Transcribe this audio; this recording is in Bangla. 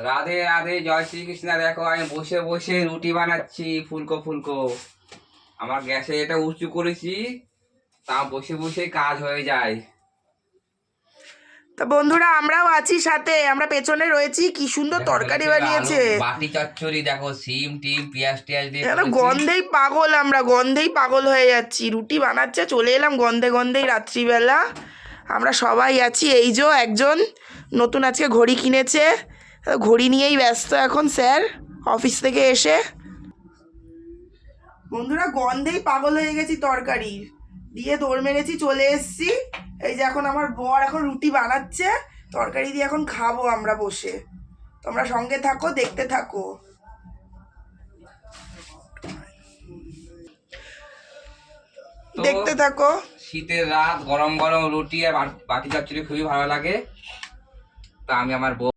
রাধে রাধে, জয় শ্রীকৃষ্ণ। দেখো আমি বসে বসে রুটি বানাচ্ছি ফুলকো ফুলকো। আমার গ্যাসে এটা উঁচু করেছি, তা বসে বসে কাজ হয়ে যায়। তা বন্ধুরা আমরাও আছি সাথে, আমরা পেছনে রয়েছি। কি সুন্দর দেখো তরকারি হয়েছে বানিয়েছে। আলু বাটি চচ্চড়ি, দেখো সিম টিম পেঁয়াজ টিয়াজ দিয়ে এত করেছি। গন্ধেই পাগল, আমরা গন্ধেই পাগল হয়ে যাচ্ছি। রুটি বানাচ্ছে, চলে এলাম গন্ধে গন্ধেই রাত্রিবেলা। আমরা সবাই আছি। এই যে একজন নতুন আজকে ঘড়ি কিনেছে, ঘড়ি নিয়েই ব্যস্ত এখন স্যার অফিস থেকে এসে। বন্ধুরা গন্ধেই পাগল হয়ে গেছি, তরকারি দিয়ে দৌড় মেরেছি, চলে এসেছি। এই যে এখন আমার বর এখন রুটি বানাচ্ছে, তরকারি দিয়ে এখন খাবো আমরা বসে। তোমরা সঙ্গে থাকো, দেখতে থাকো। তো দেখতে থাকো। শীতের রাত, গরম গরম রুটি আর বাটি চচ্চড়ি খুবই ভালো লাগে। তা আমি আমার বউ